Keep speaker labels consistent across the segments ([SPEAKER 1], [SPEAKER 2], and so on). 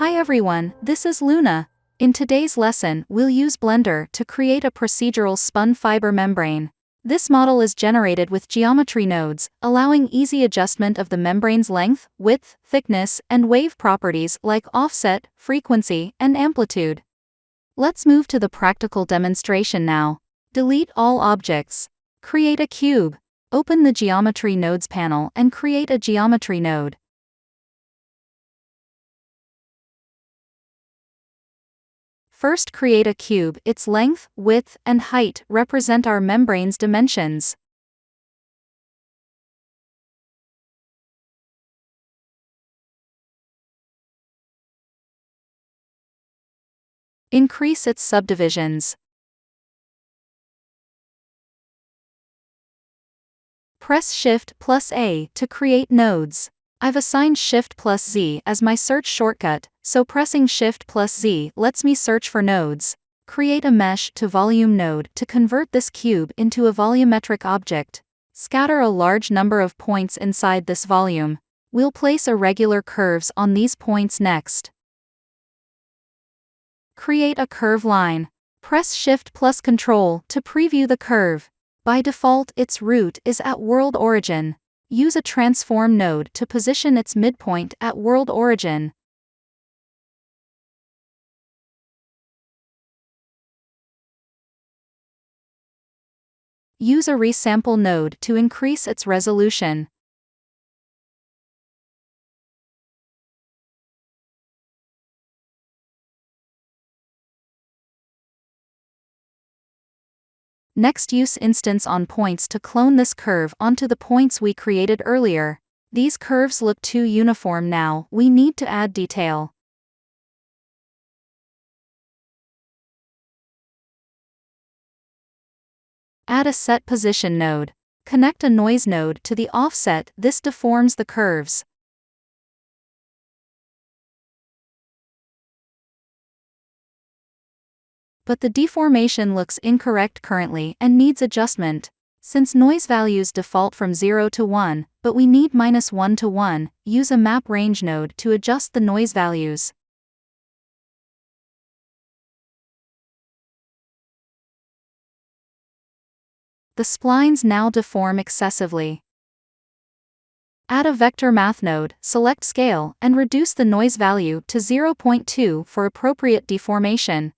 [SPEAKER 1] Hi everyone, this is Luna. In today's lesson, we'll use Blender to create a procedural spun fiber membrane. This model is generated with geometry nodes, allowing easy adjustment of the membrane's length, width, thickness, and wave properties like offset, frequency, and amplitude. Let's move to the practical demonstration now. Delete all objects. Create a cube. Open the Geometry Nodes panel and create a geometry node. First, create a cube. Its length, width, and height represent our membrane's dimensions. Increase its subdivisions. Press Shift+A to create nodes. I've assigned Shift+Z as my search shortcut, so pressing Shift+Z lets me search for nodes. Create a Mesh to Volume node to convert this cube into a volumetric object. Scatter a large number of points inside this volume. We'll place irregular curves on these points next. Create a curve line. Press Shift+Ctrl to preview the curve. By default, its root is at world origin. Use a transform node to position its midpoint at world origin. Use a resample node to increase its resolution. Next, use instance on points to clone this curve onto the points we created earlier. These curves look too uniform now, we need to add detail. Add a set position node. Connect a noise node to the offset, this deforms the curves. But the deformation looks incorrect currently and needs adjustment. Since noise values default from 0 to 1, but we need -1 to 1, use a map range node to adjust the noise values. The splines now deform excessively. Add a vector math node, select scale, and reduce the noise value to 0.2 for appropriate deformation.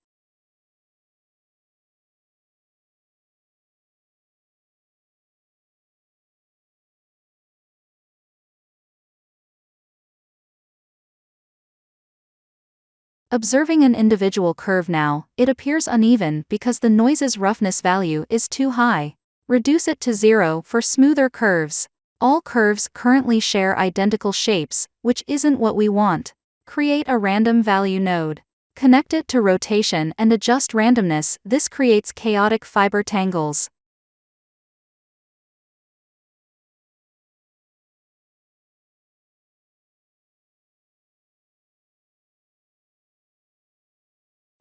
[SPEAKER 1] Observing an individual curve now, it appears uneven because the noise's roughness value is too high. Reduce it to 0 for smoother curves. All curves currently share identical shapes, which isn't what we want. Create a random value node. Connect it to rotation and adjust randomness, this creates chaotic fiber tangles.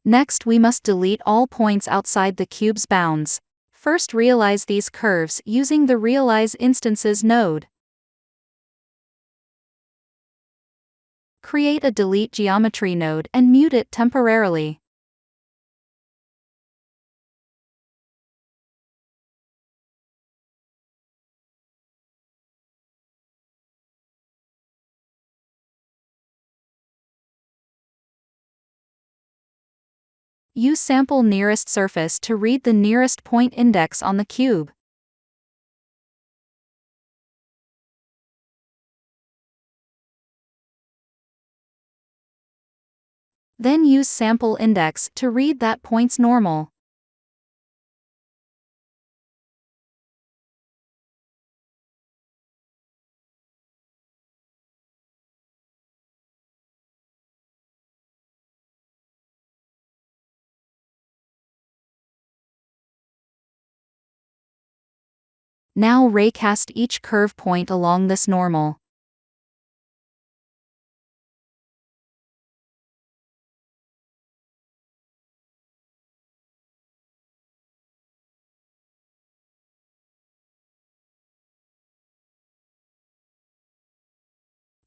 [SPEAKER 1] Next, we must delete all points outside the cube's bounds. First, realize these curves using the Realize Instances node. Create a Delete Geometry node and mute it temporarily. Use Sample Nearest Surface to read the nearest point index on the cube. Then use Sample Index to read that point's normal. Now raycast each curve point along this normal.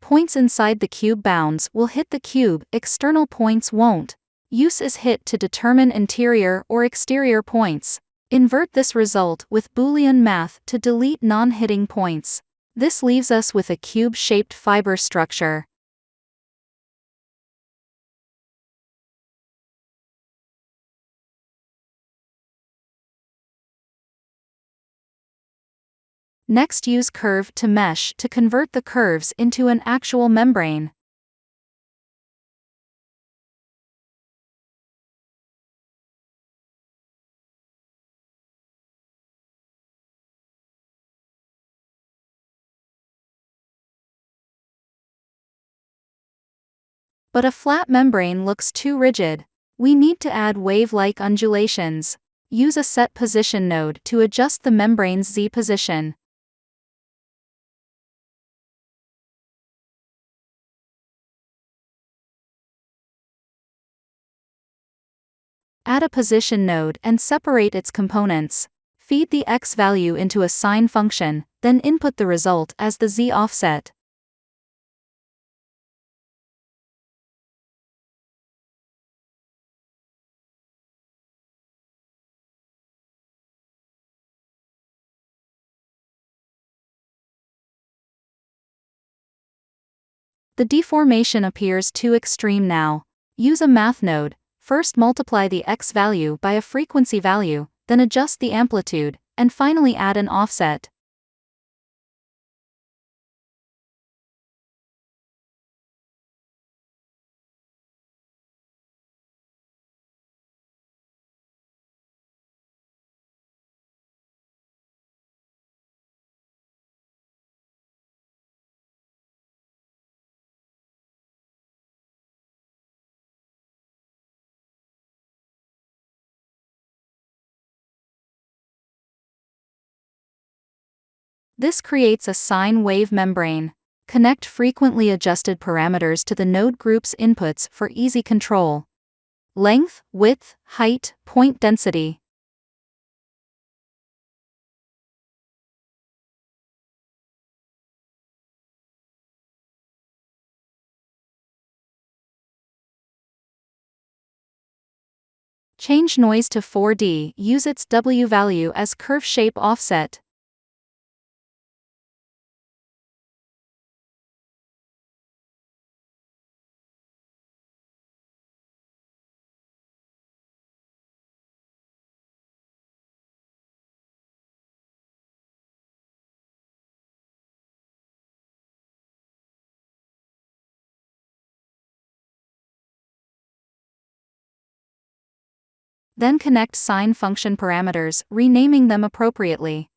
[SPEAKER 1] Points inside the cube bounds will hit the cube, external points won't. Use is hit to determine interior or exterior points. Invert this result with Boolean math to delete non-hitting points. This leaves us with a cube-shaped fiber structure. Next, use curve to mesh to convert the curves into an actual membrane. But a flat membrane looks too rigid. We need to add wave-like undulations. Use a set position node to adjust the membrane's Z position. Add a position node and separate its components. Feed the X value into a sine function, then input the result as the Z offset. The deformation appears too extreme now. Use a math node. First multiply the X value by a frequency value, then adjust the amplitude, and finally add an offset. This creates a sine wave membrane. Connect frequently adjusted parameters to the node group's inputs for easy control. Length, width, height, point density. Change noise to 4D. Use its W value as curve shape offset. Then connect sine function parameters, renaming them appropriately.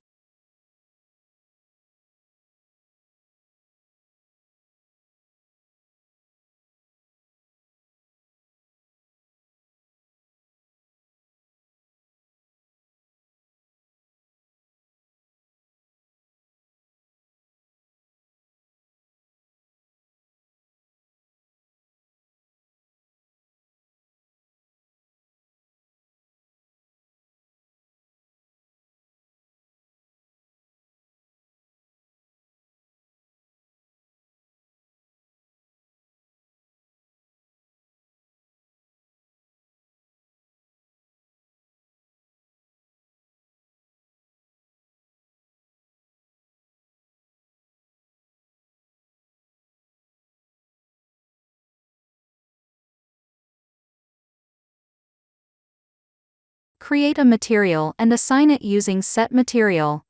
[SPEAKER 1] Create a material and assign it using set material.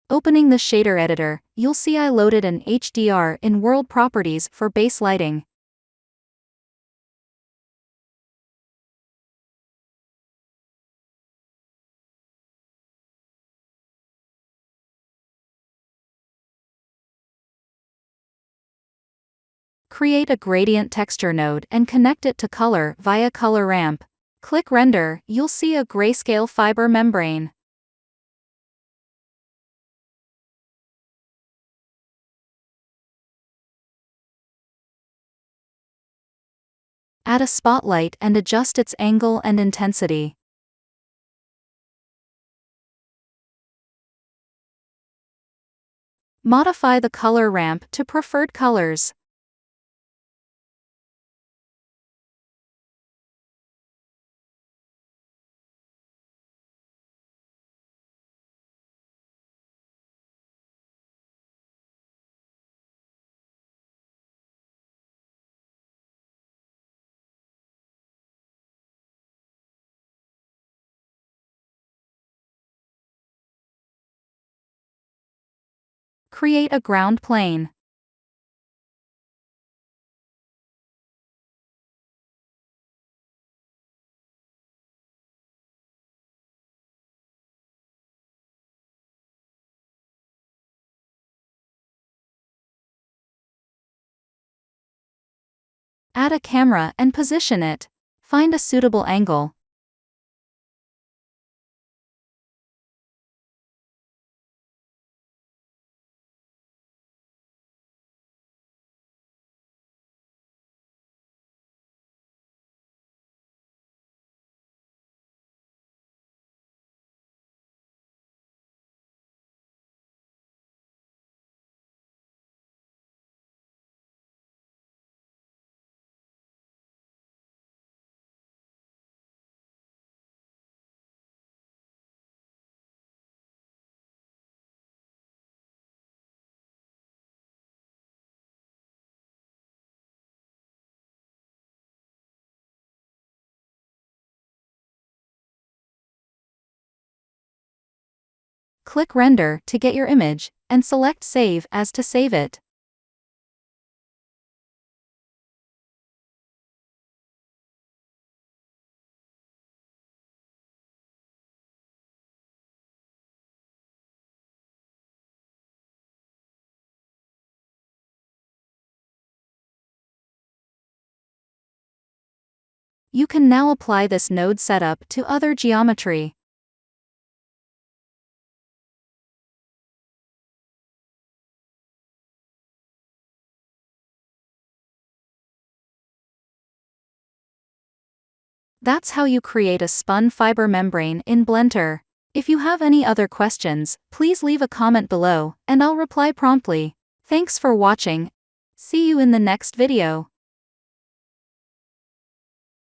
[SPEAKER 1] Opening the shader editor, you'll see I loaded an HDR in world properties for base lighting. Create a gradient texture node and connect it to color via color ramp. Click render, you'll see a grayscale fiber membrane. Add a spotlight and adjust its angle and intensity. Modify the color ramp to preferred colors. Create a ground plane. Add a camera and position it. Find a suitable angle. Click Render to get your image, and select Save as to save it. You can now apply this node setup to other geometry. That's how you create a spun fiber membrane in Blender. If you have any other questions, please leave a comment below, and I'll reply promptly. Thanks for watching. See you in the next video.